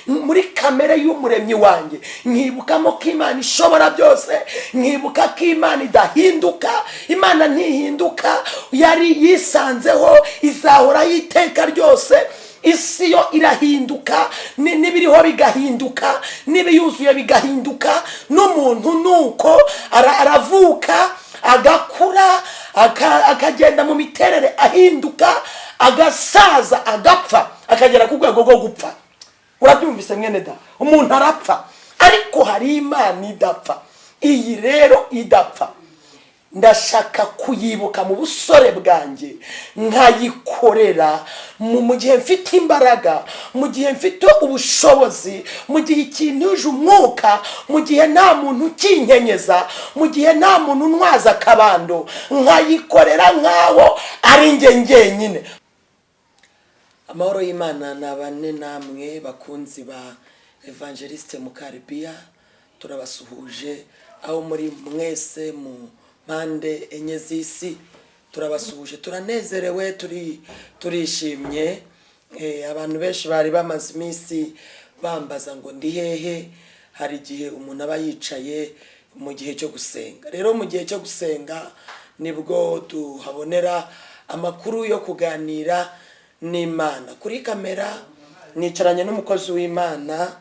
muri kamere y'umuremyi wanjye nkibukamo ko Imana ishobora byose, nkibuka ko Imana idahinduka. Imana ntihinduka, yari yisanzeho izahoraho iteka ryose. Isi yo irahinduka, n'ibiriho bigahinduka, n'ibiyuzuye bigahinduka, n'umuntu nuko aravuka agakura akagenda mu miterere ahinduka, agasaza agapfa, akagera ku rwego rwo gupfa. Urabyumvise mwene da? Umuntu arapfa, ariko hari Imana idapfa. Iyi rero idapfa ndashaka kuyibuka mu busore bwanjye, nkayikorera mu gihe mfite imbaraga, mu gihe mfite ubushobozi, mu gihe ikinuje umwuka, mu gihe nta muntu ukinkenyeza, mu gihe nta muntu ntwaza akabando, nkayikorera nkaho ari njye njyenyine. Amahoro y'Imana nabane namwe bakunzi ba Evangeliste Mukaribiya. Turabasuhuje aho muri mwese mu mpande enye z'isi, turabasuhuje, turanezerewe, turishimye. Abantu benshi bari bamaze iminsi bambaza ngo ndi hehe. Hari igihe umuntu aba yicaye mu gihe cyo gusenga. Rero mu gihe cyo gusenga nibwo tuhabonera amakuru yo kuganira n'Imana. Kuri kamera nicaranye n'umukozi w'Imana,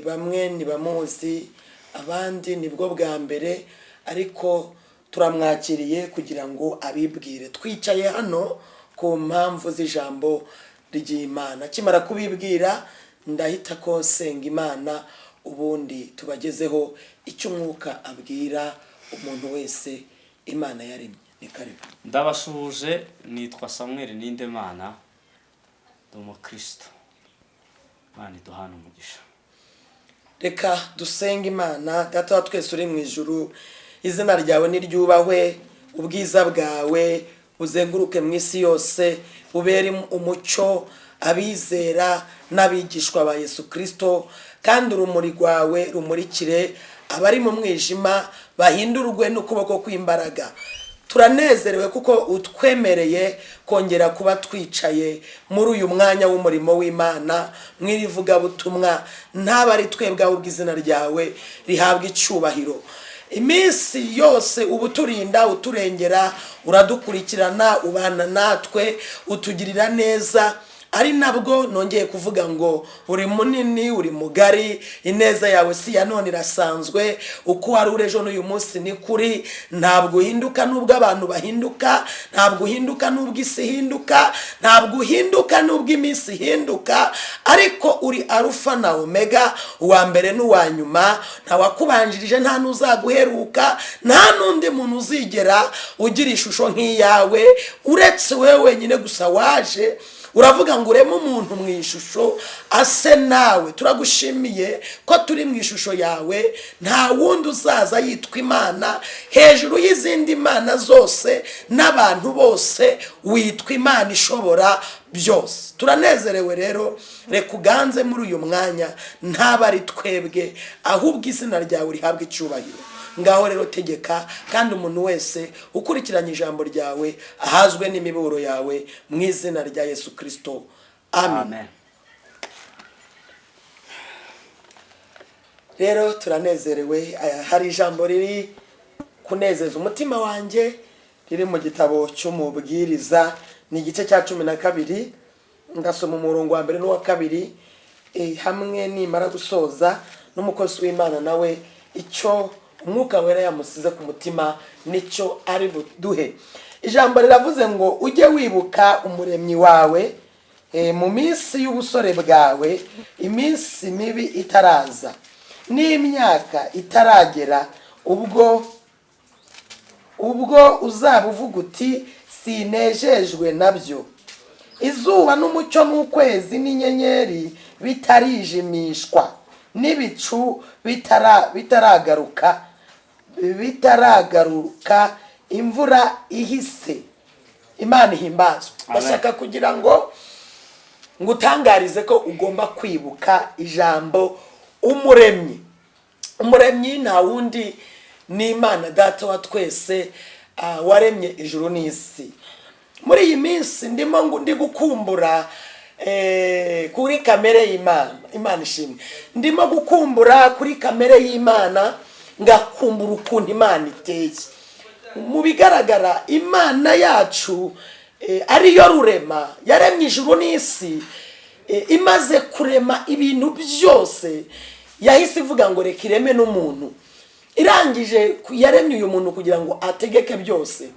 bamwe ntibamuzi, abandi nibwo bwa mbere, ariko turamwakiriye kugira ngo abibwire. Twicaye hano ku mpamvu z'ijambo ry'Imana. Kimara kubibwira ndahita ko senga Imana, ubundi tubagezeho icyo umwuka abwira umuntu wese Imana yaremye. Ni karibu. Ndabasuhuje, nitwa Samuel Nindemana, ndi umukristo. Imana iduhana umugisha. Reka dusenga Imana. Data wa twese uri mu ijuru, izina ryawe niryubahwe, ubwiza bwawe buzenguruke mu isi yose, ubere umucyo abizera n'abigishwa ba Yesu Kristo, kandi urumuri rwawe rumurikire abari mu mwijima, bahindurwe n'ukuboko kw'imbaraga. Turanezerewe kuko utwemereye kongera kuba twicaye muri uyu mwanya w'umurimo w'Imana, mwirivuga butumwa. Ntabari twebwe ahubwo izina ryawe rihabwa icyubahiro. Iminsi yose ubuturinda, uturengera, uradukurikirana, ubana natwe, utugirira neza. Ari nabwo nongeye kuvuga ngo uri munini, uri mugari, ineza yawe si ya none irasanzwe, uko wari urejo n'uyu munsi ni kuri. Ntabwo uhinduka nubwo abantu bahinduka, ntabwo uhinduka nubwo isi ihinduka, ntabwo uhinduka nubwo iminsi ihinduka, ariko uri Alufa na Omega, uwa mbere n'uwa nyuma. Nta wakubanjirije, nta n'uzaguheruka, nta n'undi muntu uzigera ugira ishusho nk'iyawe uretse wewe wenyine gusa waje uravuga ngo ureme umuntu mu ishusho ase nawe. Turagushimiye ko turi mu ishusho yawe, nta wundi uzaza yitwa Imana hejuru y'izindi mana zose n'abantu bose, witwa Imana ishobora byose. Turanezerewe rero, reka uganze muri uyu mwanya, ntabari twebwe ahubwo izina ryawe rihabwa icyubahiro. Ngaho rero tegeka, kandi umuntu wese ukurikiranye ijambo ryawe ahazwe n'imiburo yawe mu izina rya Yesu Kristo. Amen. Rero turanezerewe. Hari ijambo riri kunezeza umutima wanjye, riri mu gitabo cy'Umubwiriza, ni igice cya 12. Ndasoma umurongo wa mbere n'uwa kabiri, hamwe nimara gusoza n'umukozi w'Imana nawe icyo umwuka wera yamusize ku mutima nicyo ari buduhe. Ijambo riravuze ngo ujye wibuka umuremyi wawe mu minsi y'ubusore bwawe, iminsi mibi itaraza n'imyaka itaragera, ubwo uzaba uvuga uti sinejejwe nabyo, izuba n'umucyo n'ukwezi n'inyenyeri bitarijimishwa, n'ibicu bitaragaruka, imvura ihise. Imana ihimbazwe. Bashaka kugira ngo ngutangarize ko ugomba kwibuka ijambo umuremyi. Umuremyi nta wundi ni Imana Data wa twese, waremye ijuru n'isi. Muri iyi minsi ndi gukumbura kuri kamere y'Imana. Imana ishimwe, ndimo gukumbura kuri kamere y'Imana, ngakumbura ukuntu Imana iteye. Mu bigaragara Imana yacu ariyo rurema, yaremye ijuru n'isi. Imaze kurema ibintu byose yahise ivuga ngo reka ireme n'umuntu. Irangije yaremye uyu muntu kugira ngo ategeke byose,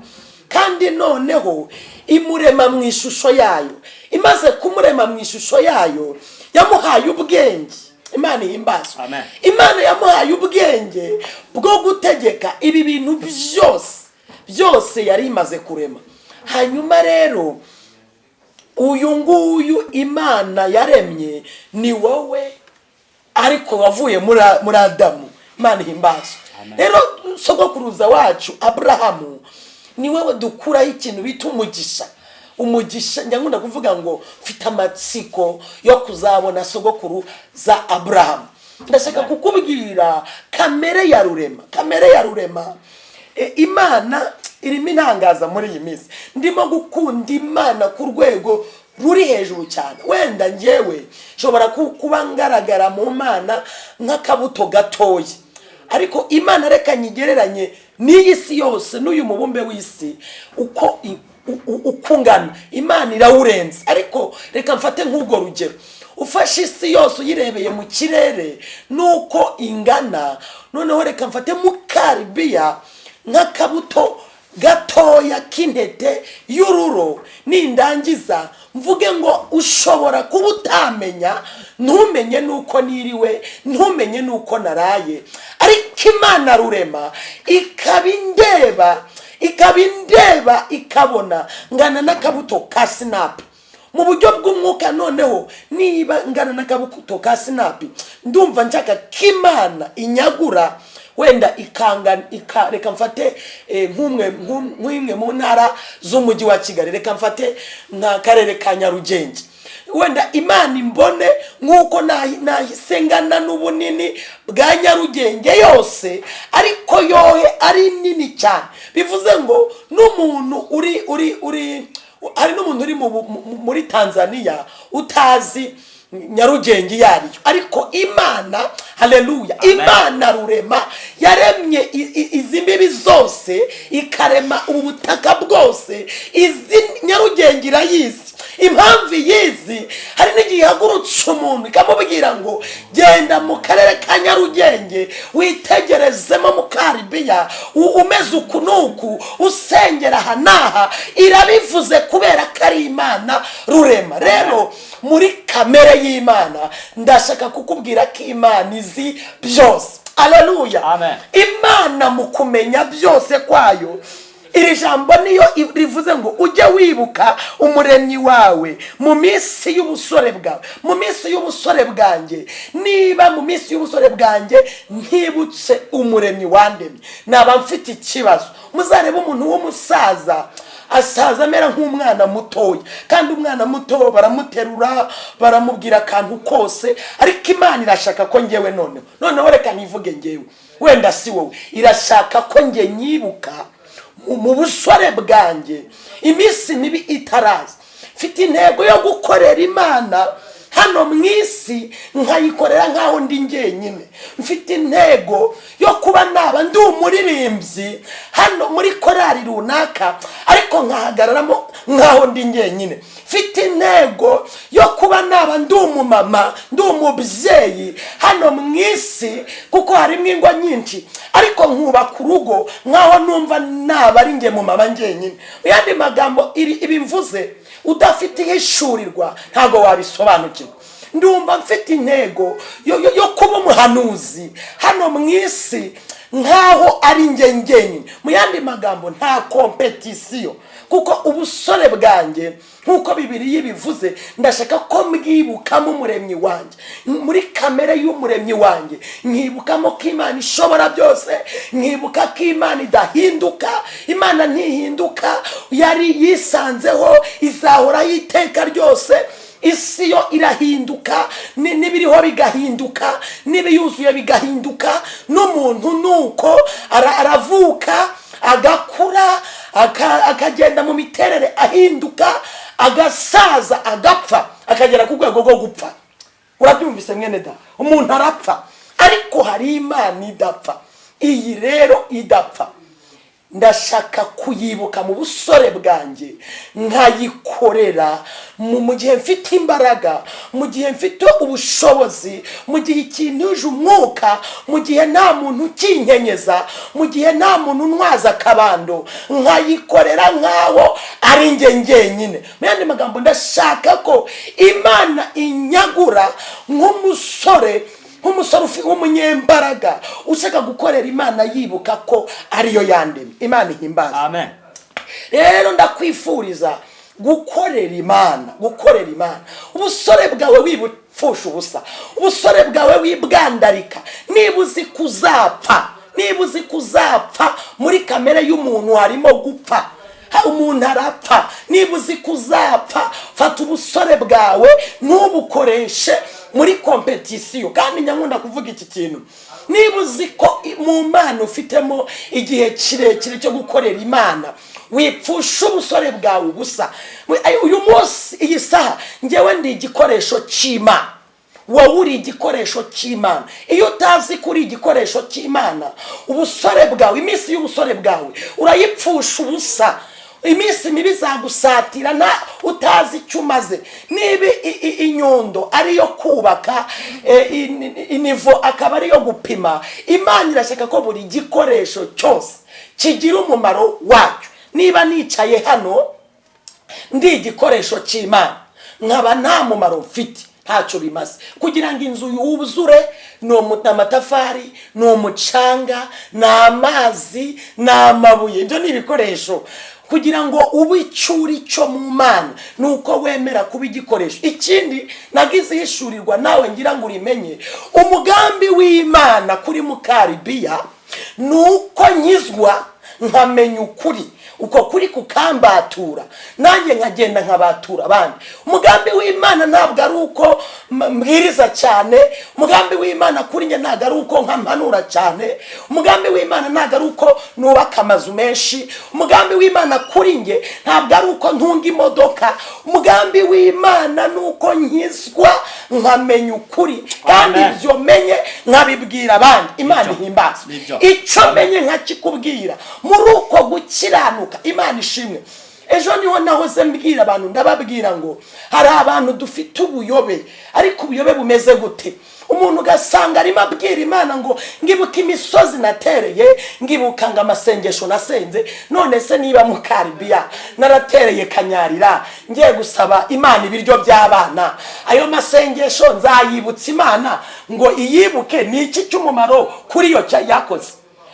kandi noneho imurema mu ishusho yayo. Imaze kumurema mu ishusho yayo yamuhaye ubwenge. Imana ihimbazwe. Imana yamuhaye ubwenge bwo gutegeka ibi bintu byose yari imaze kurema. Hanyuma rero uyu nguyu Imana yaremye ni wowe, ariko wavuye muri Adamu. Imana ihimbazwe. Rero sogokuruza wacu Aburahamu ni wowe dukuraho ikintu bita umugisha. Njya kuvuga ngo mfite amatsiko yo kuzabona sogokuru za Aburahamu. Ndashaka kukubwira kamere ya rurema. Imana irimo intangaza muri iyi minsi. Ndimo gukunda Imana ku rwego ruri hejuru cyane. Wenda njyewe nshobora kuba ngaragara mu Mana nk'akabuto gatoya, ariko Imana reka nyigereranye n'iyi si yose, n'uyu mubumbe w'isi uko ukungana. Imana irawurenze. Ariko reka mfate nk'ubwo rugero. Ufashe isi yose uyirebeye mu kirere nuko ingana, noneho reka mfate mu Karibiya nk'akabuto gatoya k'intete y'ururo. Nindangiza mvuge ngo ushobora kuba utamenya, ntumenye nuko niriwe, ntumenye nuko naraye, ariko Imana rurema ikabindeba ikabona ngana n'akabuto ka sinapi. Mu buryo bw'umwuka noneho niba ngana n'akabuto ka sinapi, ndumva nshaka k'Imana inyagura, wenda reka mfate nk'imwe mu ntara z'umujyi wa Kigali, reka mfate nka karere ka Nyarugenge. Wenda Imana imbone nk'uko nahise ngana n'ubunini bwa Nyarugenge yose, ariko yohe ari nini cyane. Bivuze ngo n'umuntu hari n'umuntu uri muri Tanzania utazi Nyarugenge yariyo, ariko Imana, haleluya, Imana rurema yaremye izi mbibi zose, ikarema ubutaka bwose. Izi Nyarugenge irayizi. Impamvu yizi, hari n'igihe ihagurutse umuntu ikamubwira ngo genda mu karere ka Nyarugenge witegerezemo mu Karibiya umeze uku n'uku, usengera aha n'aha. Irabivuze kubera ko ari Imana rurema. Rero muri kamere y'Imana ndashaka kukubwira ko Imana izi byose. Haleluya. Imana mu kumenya byose kwayo, iri jambo niyo rivuze ngo ujye wibuka umuremyi wawe mu minsi y'ubusore bwawe. Mu minsi y'ubusore bwanjye, niba mu minsi y'ubusore bwanjye ntibutse umuremyi wandemye, naba mfite ikibazo. Muzarebe umuntu w'umusaza asaza amera nk'umwana mutoya, kandi umwana muto baramuterura baramubwira akantu kose, ariko Imana irashaka ko njyewe noneho reka nivuge njyewe, wenda si wowe, irashaka ko njye nyibuka mu busore bwanjye iminsi mibi itaraza. Mfite intego yo gukorera Imana hano mu isi, nkayikorera nkaho ndi njyenyine. Mfite intego yo kuba naba ndi umuririmbyi hano muri korari runaka, ariko nkahagararamo nkaho ndi njyenyine. Mfite intego yo kuba naba ndi umumama, ndi umubyeyi hano mu isi, kuko harimo ingo nyinshi, ariko nkubaka urugo nkaho numva naba ari njye mumama njyenyine. Mu yandi magambo, ibi mvuze udafite ihishurirwa ntago wabisobanukirwa. Ndumva mfite intego yo kuba umuhanuzi hano mu isi nkaho ari njye njyenyine. Mu yandi magambo, nta kompetisiyo, kuko ubusore bwanjye nk'uko Bibiliya bivuze, ndashaka ko mbwibukamo umuremyi wanjye, muri kamere y'umuremyi wanjye nkibukamo ko Imana ishobora byose, nkibuka ko Imana idahinduka. Imana ntihinduka, yari yisanzeho, izahoraho iteka ryose. Isi yo irahinduka, n'ibiriho bigahinduka, n'ibiyuzuye bigahinduka. N'umuntu nuko aravuka, agakura, akagenda mu miterere ahinduka, agasaza, agapfa, akagera ku rwego rwo gupfa. Urabyumvise mwene da? Umuntu arapfa, ariko hari Imana idapfa. Iyi rero idapfa ndashaka kuyibuka mu busore bwanjye, nkayikorera mu gihe mfite imbaraga, mu gihe mfite ubushobozi, mu gihe ikinuje umwuka, mu gihe nta muntu ukinkenyeza, mu gihe nta muntu untwaza akabando, nkayikorera nkaho ari njye njyenyine. Mu yandi magambo, ndashaka ko Imana inyagura nk'umusore w'umunyembaraga ushaka gukorera Imana yibuka ko ariyo yandemye. Imana ihimbaza. Amen. Rero ndakwifuriza gukorera Imana. Ubusore bwawe wibupfusha ubusa, ubusore bwawe wibwandarika. Niba uzi kuzapfa, muri kamere y'umuntu harimo gupfa, umuntu arapfa. Niba uzi kuzapfa, fata ubusore bwawe ntubukoreshe muri kompetisiyo. Kandi nyakunda kuvuga iki kintu, niba uzi ko mu Mana ufitemo igihe kirekire cyo gukorera Imana, wipfusha ubusore bwawe ubusa. Uyu munsi, iyi saha, njyewe ndi igikoresho cy'Imana, wowe uri igikoresho cy'Imana. Iyo utazi ko uri igikoresho cy'Imana, ubusore bwawe, iminsi y'ubusore bwawe urayipfusha ubusa. Iminsi mibi izagusatira utazi icyo umaze. Niba inyundo ariyo kubaka, inivo akaba ariyo gupima, Imana irashaka ko buri gikoresho cyose kigira umumaro wacyo. Niba nicaye hano ndi igikoresho cy'Imana, nkaba nta mumaro mfite, ntacyo bimaze. Kugira ngo inzu yuzure, ni amatafari, ni umucanga, ni amazi, ni amabuye. Ibyo ni ibikoresho. Kugira ngo ube icyuri cyo mu Mana, nuko wemera kuba igikoresho. Ikindi nagize hishurirwa nawe ngira ngo urimenye, umugambi w'Imana kuri Mukaribiya nuko nkizwa nkamenya ukuri, uko kuri kukambatura, nanjye nkagenda nkabatura abandi. Umugambi w'Imana ntabwo ari uko mbwiriza cyane, umugambi w'Imana kuri njye ntabwo ari uko nkampanura cyane, umugambi w'Imana ntabwo ari uko nubaka amazu menshi, umugambi w'Imana kuri njye ntabwo ari uko ntunga imodoka. Umugambi w'Imana nuko nkizwa nkamenya ukuri, kandi ibyo menye nkabibwira abandi. Imana ihimbaza. Icyo menye nkakikubwira, muri uko gukiranuka, Imana ishimwe. Ejo niho nahoze mbwira abantu, ndababwira ngo hari abantu dufite ubuyobe, ariko ubuyobe bumeze gute? Umuntu ugasanga arimo abwira Imana ngo ngibuka imisozi natereye, ngibuka ngo amasengesho nasenze, none se niba Mukaribiya naratereye kanyarira ngiye gusaba Imana ibiryo by'abana, ayo masengesho nzayibutsa Imana ngo iyibuke? Ni iki cy'umumaro kuri yo yakoze?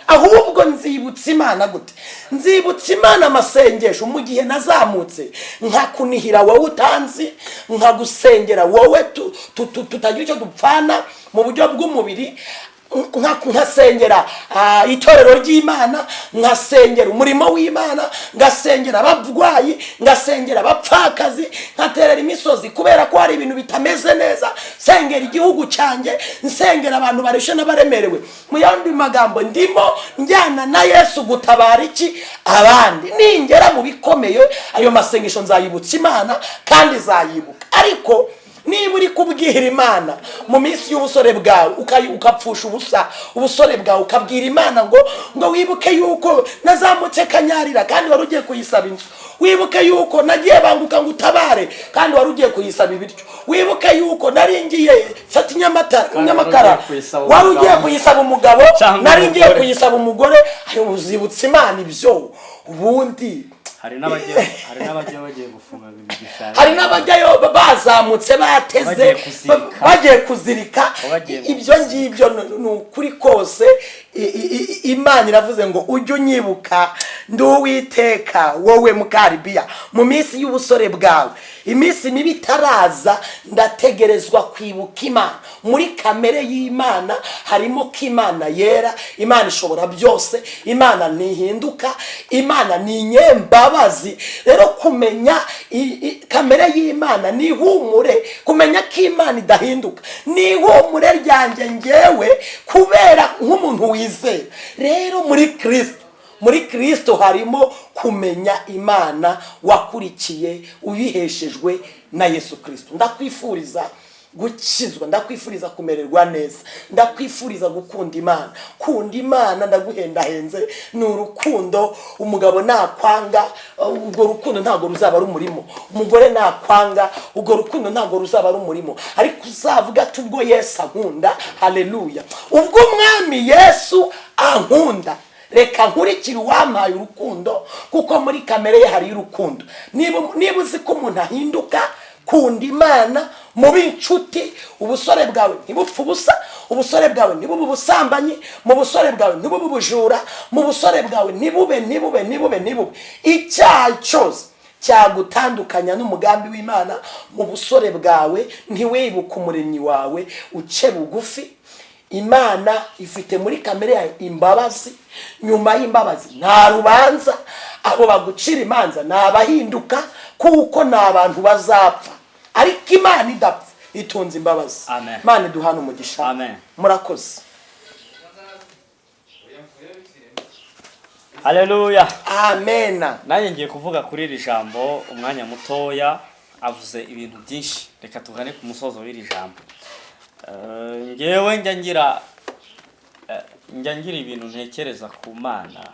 Ahubwo nzibutsa Imana gute? Nzibutsa Imana amasengesho mu gihe nazamutse nkakunihira wowe utanzi, nkagusengera wowe tutagira icyo dupfana mu buryo bw'umubiri, nkasengera itorero ry'Imana, nkasengera umurimo w'Imana, ngasengera abavwayi, ngasengera abapfakazi, nkaterera imisozi kubera ko hari ibintu bitameze neza, sengera igihugu cyanjye, nsengera abantu bareshe n'abaremerewe. Mu yandi magambo, ndimo njyana na Yesu gutabara iki? Abandi. Ningera mu bikomeye, ayo masengesho nzayibutsa Imana kandi zayibuka. Ariko niba uri kubwira Imana mu minsi y'ubusore bwawe, ukapfusha ubusa ubusore bwawe, ukabwira Imana ngo wibuke yuko nazamutse kanyarira kandi wari ugiye kuyisaba inzu, wibuke yuko nagiye banguka ngo utabare kandi wari ugiye kuyisaba ibiryo, wibuke yuko nari ngiye fata inyamakara wari ugiye kuyisaba umugabo, nari ngiye kuyisaba umugore. Ayo uzibutsa Imana ibyo. Ubundi hari n'abajya bagiye gufunga ibigishari, hari n'abajyayo bazamutse bateze bagiye kuzirika. Ibyo ngibyo ni ukuri kose. Imana iravuze ngo ujye unyibuka ndi Uwiteka wowe Mukaribiya mu minsi y'ubusore bwawe. Iminsi mibi itaraza, ndategerezwa kwibuka Imana. Muri kamere y'Imana harimo ko Imana yera, Imana ishobora byose, Imana ntihinduka, Imana ni inyembabazi. Rero kumenya kamere y'Imana ni ihumure, kumenya ko Imana idahinduka ni ihumure ryanjye ngewe, kubera nk'umuntu wizera. Rero muri Kristo muri Kristo harimo kumenya Imana wakurikiye uyiheshejwe na Yesu Kristo. Ndakwifuriza gukizwa, ndakwifuriza kumererwa neza, ndakwifuriza gukunda Imana. Kunda Imana ndaguhendahenze, ni urukundo. Umugabo nakwanga, ubwo rukundo ntabwo ruzaba ari umurimo. Umugore nakwanga, ubwo rukundo ntabwo ruzaba ari umurimo. Ariko uzavuga ati ubwo Yesu ankunda, haleluya, ubwo Umwami Yesu ankunda, reka nkurikire uwampaye urukundo, kuko muri kamere ye hari urukundo. Niba uzi ko umuntu ahinduka, kunda Imana, mube inshuti. Ubusore bwawe ntibupfe ubusa, ubusore bwawe ntibube ubusambanyi, mu busore bwawe ntibube ubujura, mu busore bwawe ntibube icyaha cyose cyagutandukanya n'umugambi w'Imana. Mu busore bwawe ntiwibuke umuremyi wawe, uce bugufi. Imana ifite muri kamere yayo imbabazi. Nyuma y'imbabazi nta rubanza. Abo bagucira imanza ni abahinduka, kuko ni abantu bazapfa. Ariko Imana idapfa, itunze imbabazi. Amen. Imana iduhane umugisha. Amen. Murakoze. Haleluya. Amen. Nanjye ngiye kuvuga kuri iri jambo umwanya mutoya, avuze ibintu byinshi. Reka tugane ku musozo w'iri jambo. Ngewe njya ngira ibintu ntekereza ku Mana,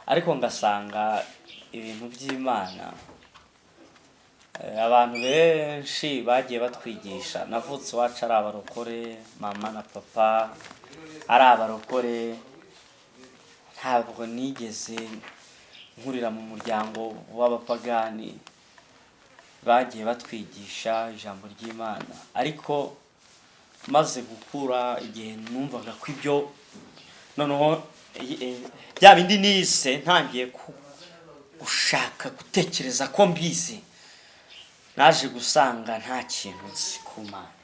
ariko ngasanga ibintu by'Imana abantu benshi bagiye batwigisha. Navutse iwacu ari abarokore, mama na papa ari abarokore, ntabwo nigeze nkurira mu muryango w'abapagani. Bagiye batwigisha ijambo ry'Imana, ariko maze gukura, igihe numvaga ko ibyo noneho bya bindi nise, ntangiye gushaka gutekereza ko mbizi, naje gusanga nta kintu nzi ku Mana.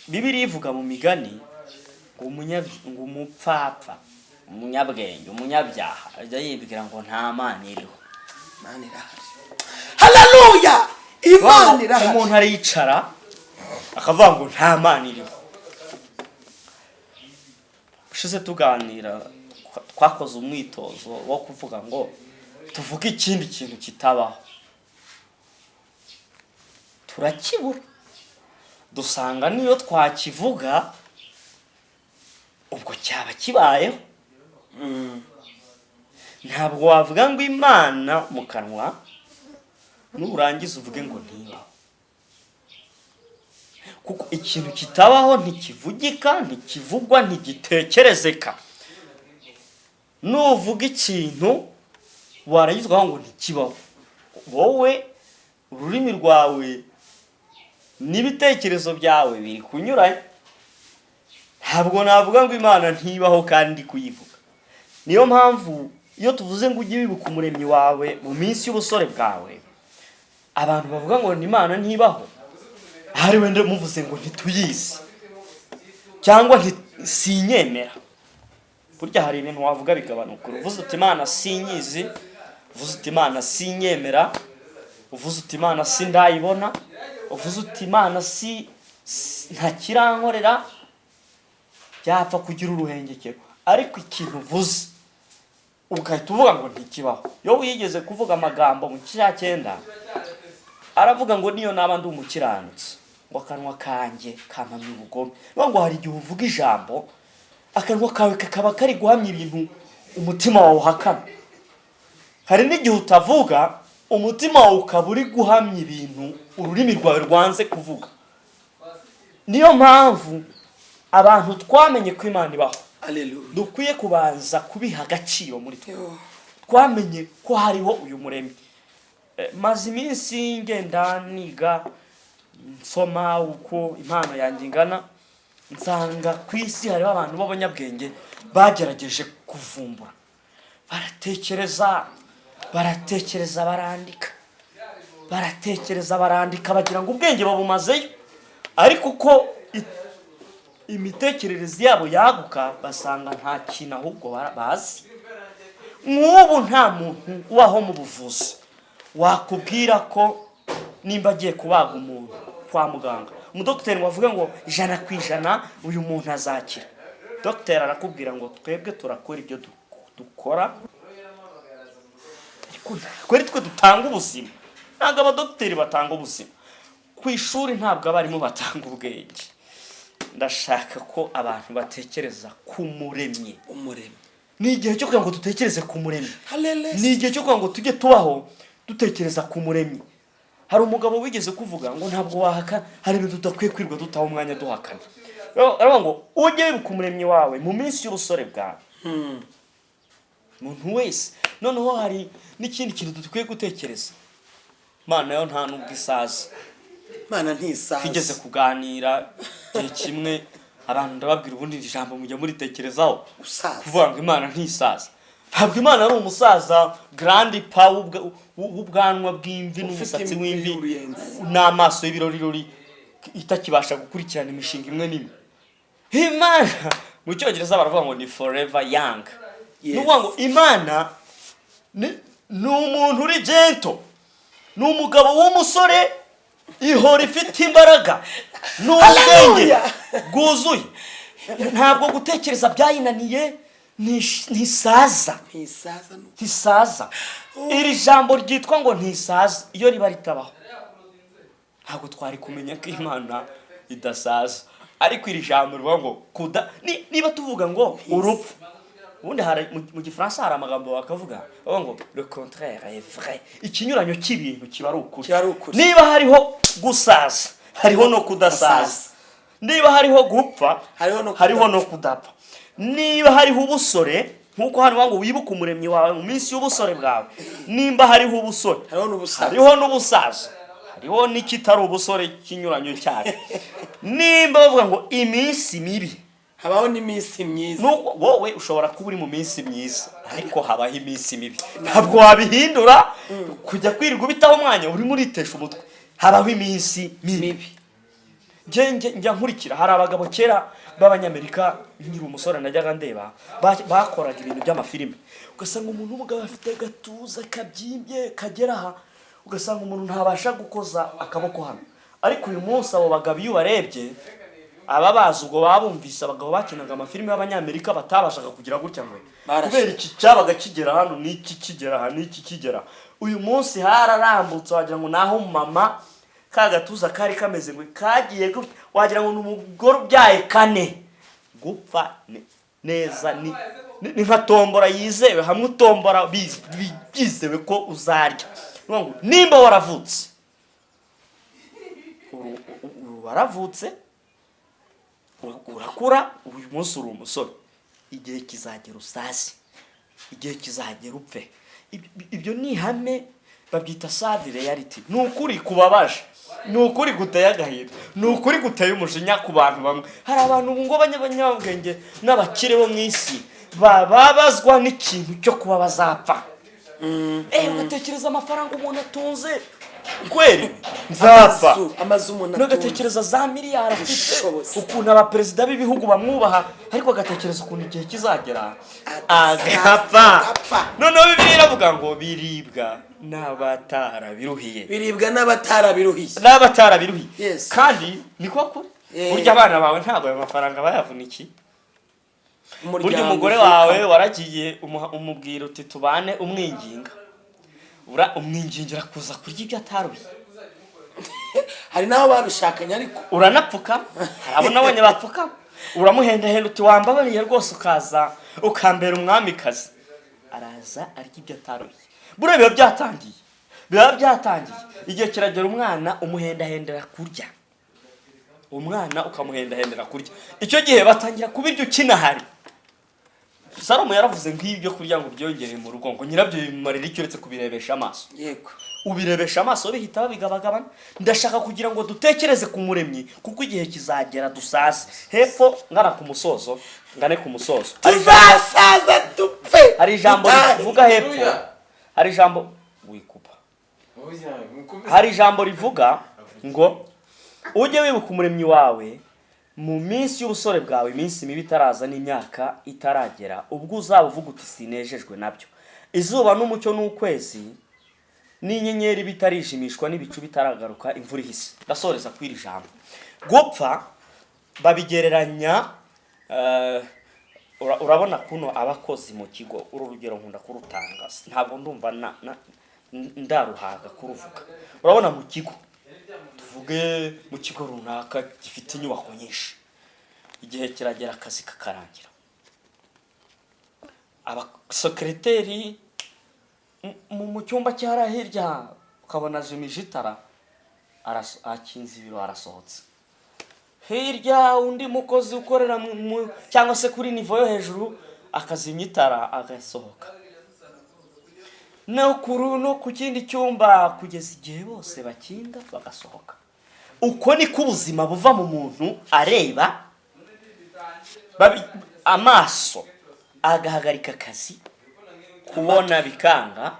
Bibiliya ivuga mu migani ngo umupfapfa, umunyabwenge, umunyabyaha ajya yibwira ngo nta Mana iriho. Imana irahari. Haleluya. Imana irahari. Umuntu aricara akavuga ngo nta Mana iriho. Ushize tuganira, twakoze umwitozo wo kuvuga ngo tuvuge ikindi kintu kitabaho, turakibura. Dusanga niyo twakivuga ubwo cyaba kibayeho. Ntabwo wavuga ngo Imana mu kanwa nurangiza uvuge ngo ntibaho, kuko ikintu kitabaho ntikivugika, ntikivugwa, ntigitekerezeka. Nuvuga ikintu waragizwaho ngo ntikibaho, wowe ururimi rwawe n'ibitekerezo byawe biri kunyuranye. Ntabwo navuga ngo Imana ntibaho kandi kuyivuga. Niyo mpamvu iyo tuvuze ngo ujye wibuka umuremyi wawe mu minsi y'ubusore bwawe, abantu bavuga ngo Imana ntibaho, hari wenda muvuze ngo ntituyizi cyangwa sinyemera. Burya hari ibintu wavuga bigabanuka. Uvuze uti Imana sinyizi, uvuze uti Imana sinyemera, uvuze uti Imana sindayibona, uvuze uti Imana ntakirankorera, byapfa kugira uruhengekero. Ariko ikintu uvuze ugahita uvuga ngo ntikibaho. Yo wigeze kuvuga amagambo mu cya 9, aravuga ngo niyo naba ndi umukiranutsi, ngo akanwa kanjye kampamya ubugome. Ngo hari igihe uvuga ijambo, akanwa kawe kakaba kari guhamya ibintu umutima wawe uhakana. Hari n'igihe utavuga, umutima wawe ukaba uri guhamya ibintu ururimi rwawe rwanze kuvuga. Niyo mpamvu abantu twamenye ko Imana ibaho, dukwiye kubanza kubiha agaciro muri twe. Twamenye ko hariho uyu muremyi. Maze iminsi ngenda niga, nsoma uko impano yanjye ingana, nsanga ku isi hariho abantu b'abanyabwenge bagerageje kuvumbura. Baratekereza barandika bagira ngo ubwenge babumazeyo. Ariko uko imitekerereze yabo yaguka, basanga nta kintu ahubwo bazi. Nk'ubu nta muntu ubaho mu buvuzi wakubwira ko nimba agiye kubaga umuntu kwa muganga, umudokiteri wavuga ngo 100% uyu muntu azakira. dogiteri arakubwira ngo twebwe turakora ibyo dukora kuri twe dutanga ubuzima, ntabwo abadogiteri batanga ubuzima. Ku ishuri ntabwo abarimu batanga ubwenge. Ndashaka ko abantu batekereza ku muremyi. Ni igihe cyo kugira ngo dutekereze ku muremyi. Ni igihe cyo kugira ngo tujye tubaho dutekereza ku muremyi. Hari umugabo wigeze kuvuga ngo ntabwo wahaka, hari ibintu tudakwiye kwirwa dutaha umwanya duhakana. Aravuga ngo ujye wibuka umuremyi wawe mu minsi y'ubusore bwawe. Umuntu wese. Noneho hari n'ikindi kintu dukwiye gutekereza. Mana yo nta nubwo isaza. Mana ntisaza. Twigeze kuganira igihe kimwe abantu ndababwira ubundi ijambo mujya muritekerezaho. Kuvuga ngo Imana ntisaza. Ntabwo Imana ari umusaza grandi pa w'ubwanwa bw'imvi n'umusatsi w'imvi n'amaso y'ibirori itakibasha gukurikirana imishinga imwe n'imwe. Imana mu Cyongereza baravuga ngo ni forever young. Nuvuga ngo Imana ni umuntu uri gentle, ni umugabo w'umusore ihora ifite imbaraga n'ubwenge bwuzuye. Ntabwo gutekereza byayinaniye, ntisaza. Iri jambo ryitwa ngo ntisaza, iyo riba ritabaho ntabwo twari kumenya ko Imana idasaza. Ariko iri jambo rivuga ngo niba tuvuga ngo urupfu, ubundi hari mu Gifaransa hari amagambo bakavuga ngo le contraire est vrai, ikinyuranyo cy'ibintu kiba ari ukuri. Niba hariho gusaza hariho no kudasaza, niba hariho gupfa hariho no kudapfa, niba hariho ubusore nkuko hano ngo wibuka umuremyi wawe mu minsi y'ubusore bwawe, nimba hariho ubusore hariho n'ubusaza, hariho n'ikitari ubusore kinyuranyo cyane. Nimba bavuga ngo iminsi mibi, habaho n'iminsi myiza. Wowe ushobora kuba uri mu minsi myiza, ariko habaho iminsi mibi. Ntabwo wabihindura kujya kwirirwa ubitaho umwanya uri muritesha umutwe. Habaho iminsi mibi. Njya nkurikira, hari abagabo kera b'Abanyamerika, nkiri umusore najyaga ndeba, bakoraga ibintu by'amafilime. Ugasanga umuntu w'umugabo afite agatuza kabyimbye kagera aha, ugasanga umuntu ntabasha gukoza akaboko hano. Ariko uyu munsi abo bagabo iyo barebye, aba bazi ubwo babumvise abagabo bakinaga amafilime y'Abanyamerika batabashaga kugira gutya ngo kubera iki cyabaga kigera hano n'iki kigera aha n'iki kigera. Uyu munsi hararambutse wagira ngo naho mama ka gatuza kari kameze ngo kagiye wagira ngo n'umugore ubyaye kane. Gupfa neza ni nka tombora yizewe, hamwe utombora bizewe ko uzarya. Nimba waravutse urakura, uyu munsi uri umusore, igihe kizagera usaze, igihe kizagera upfe. Ibyo ni ihame, babyita sad reality. Ni ukuri kubabaje, ni ukuri guteye agahinda, ni ukuri guteye umujinya ku bantu bamwe. Hari abantu ngo banyabwenge n'abakire bo mu isi bababazwa n'ikintu cyo kuba bazapfa. Ugatekereza amafaranga umuntu atunze, kweri nzapfa, n'ugatekereza za miliyari afite, ukuntu abaperezida b'ibihugu bamwubaha, ariko agatekereza ukuntu igihe kizagera agapfa. Noneho Bibiliya iravuga ngo biribwa n'abatarabiruhiye. Kandi niko kuri. Burya abana bawe ntabwo ayo mafaranga bayavunikiye. Burya umugore wawe waragiye umubwira uti tubane, umwinginga, umwingingira kuza kurya ibyo ataruye. Hari naho babishakanye, ariko uranapfuka. Hari abo nabonye bapfuka, uramuhendahenda uti wambabariye rwose ukaza ukambera umwamikazi. Araza arya ibyo ataruye. Buriya biba byatangiye. Igihe kiragera umwana umuhendahendera kurya. Umwana ukamuhendahendera kurya. Icyo gihe batangira kubirya ukinahari. Salomo yaravuze nk'ibyo kurya ngo byongere mu rugo ngo nyirabyo bimarira icyo uretse kubirebesha amaso. Yego. Ubirebesha amaso bihita babigabagabana. Ndashaka kugira ngo dutekereze ku muremyi, kuko igihe kizagera dusase. Hepfo ngana ku musozo, ngane ku musozo. Tuzasaza dupfe. Hari ijambo rivuga hepfo. Hari ijambo wikupa. Hari ijambo rivuga ngo ujye wibuka umuremyi wawe mu minsi y'ubusore bwawe, iminsi mibi itaraza n'imyaka itaragera, ubwo uzaba uvuga uti sinejejwe nabyo. Izuba n'umucyo n'ukwezi n'inyenyeri bitarijimishwa n'ibicu bitaragaruka, imvura ihise. Ndasoreza kw'iri jambo. Gupfa babigereranya urabona kuno abakozi mu kigo, uru rugero nkunda kurutanga, ntabwo ndumva ndaruhaga kuruvuga. Urabona mu kigo, tuvuge mu kigo runaka gifite inyubako nyinshi, igihe kiragera akazi kakarangira, abasekreteri mu cyumba cyara hirya ukabona zimije itara, akinze ibiro arasohotse. Hirya undi mukozi ukorera cyangwa se kuri nivo yo hejuru akazimya itara agasohoka. No ku kindi cyumba kugeza igihe bose bakinga bagasohoka. Uko niko ubuzima buva mu muntu areba, amaso agahagarika akazi, kubona bikanga,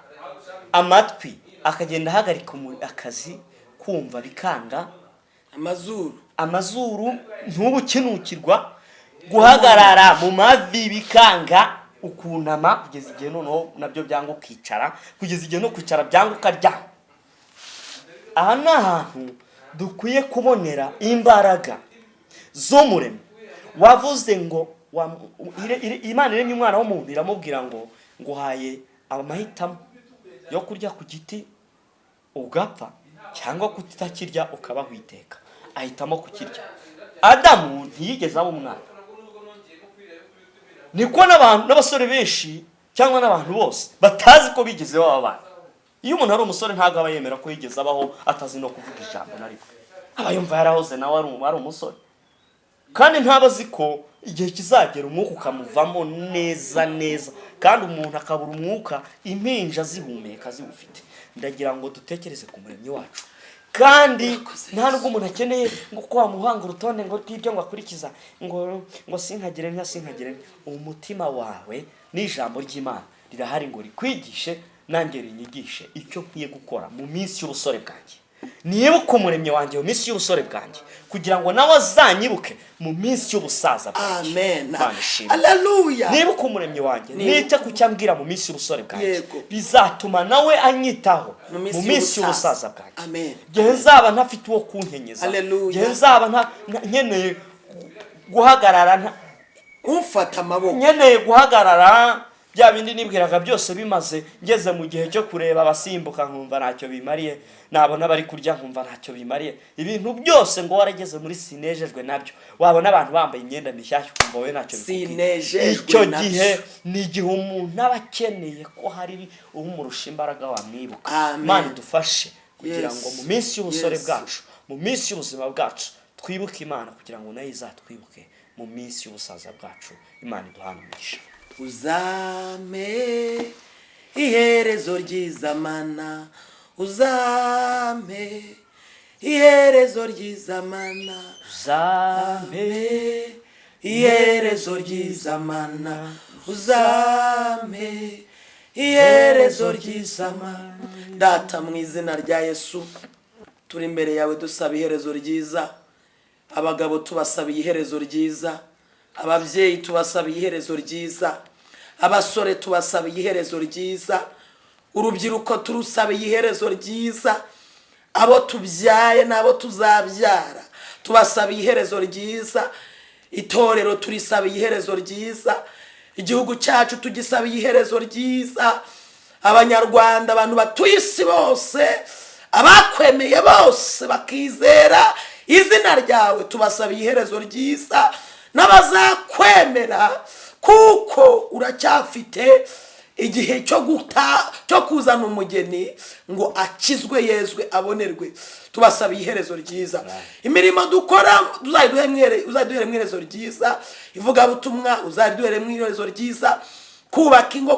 amatwi akagenda ahagarika akazi, kumva bikanga, amazuru ntubukinukirwa, guhagarara mu mavi bikanga, ukunama kugeza igihe noneho nabyo byanga ukicara, kugeza igihe no kwicara byanga ukaryama. Aha ni ahantu dukwiye kubonera imbaraga z'umuremyi wavuze ngo Imana iremye umwana w'umuntu iramubwira ngo nguhaye amahitamo yo kurya ku giti ugapfa cyangwa kutakirya ukabaho iteka. Ahitamo kukirya. Adamu ntiyigeze aba umwana. Niko n'abasore benshi cyangwa n'abantu bose batazi ko bigeze baba abana. Iyo umuntu ari umusore ntabwo aba yemera ko yigeze abaho atazi no kuvuga ijambo na rimwe. Aba yumva yarahoze nawe ari umusore. Kandi ntabazi ko igihe kizagera umwuka ukamuvamo neza kandi umuntu akabura umwuka, impinja zihumeka ziwufite. Ndagira ngo dutekereze ku muremyi wacu. Kandi nta nubwo umuntu akeneye ngo kwa muhanga urutonde ngo rw'ibyo ngo akurikiza ngo sinkagire umutima wawe n'ijambo ry'Imana rirahari ngo rikwigishe nanjye rinyigishe icyo nkwiye gukora mu minsi y'ubusore bwanjye. Nibuka umuremyi wanjye mu minsi y'ubusore bwanjye kugira ngo nawe azanyibuke mu minsi y'ubusaza bwanjye. Amen. Hallelujah. Nibuka umuremyi wanjye nite kucyambwira mu minsi y'ubusore bwanjye, bizatuma nawe anyitaho mu minsi y'ubusaza bwanjye. Amen. Gihe nzaba ntafite uwo kunkenyeza, gihe nzaba nkeneye guhagarara, umfata amaboko, nkeneye guhagarara, bya bindi nibwiraga byose bimaze, ngeze mu gihe cyo kureba abasimbuka nkumva ntacyo bimariye, nabona bari kurya nkumva ntacyo bimariye, ibintu byose ngo warageze muri sinejejwe nabyo. Wabona abantu bambaye imyenda mishyashya ukumva we ntacyo sinejejwe. Icyo gihe ni igihe umuntu aba akeneye ko hari umurusha imbaraga wamwibuka. Imana idufashe kugira ngo mu minsi y'ubusore bwacu, mu minsi y'ubuzima bwacu twibuke Imana kugira ngo nayo izatwibuke mu minsi y'ubusaza bwacu. Imana iduhane umugisha. Uzame iherezo ryiza mana, uzame iherezo ryiza mana, uzame iherezo ryiza mana, uzame iherezo ryiza mana. Data mu izina rya Yesu turi imbere yawe dusaba iherezo ryiza. Abagabo tubasabiye iherezo ryiza, ababyeyi tubasabiye iherezo ryiza, abasore tubasabiye iherezo ryiza, urubyiruko turusabiye iherezo ryiza, abo tubyaye n'abo tuzabyara tubasabiye iherezo ryiza, itorero turisabiye iherezo ryiza, igihugu cyacu tugisabiye iherezo ryiza, abanyarwanda, abantu batuye isi bose, abakwemeye bose bakizera izina ryawe tubasabiye iherezo ryiza, n'abazakwemera kuko uracyafite igihe cyo kuzana umugeni ngo akizwe, yezwe, abonerwe. Tubasabiye iherezo ryiza. Imirimo dukora uzayiduhere mu iherezo ryiza, ivugabutumwa uzayiduhere mu iherezo ryiza, kubaka ingo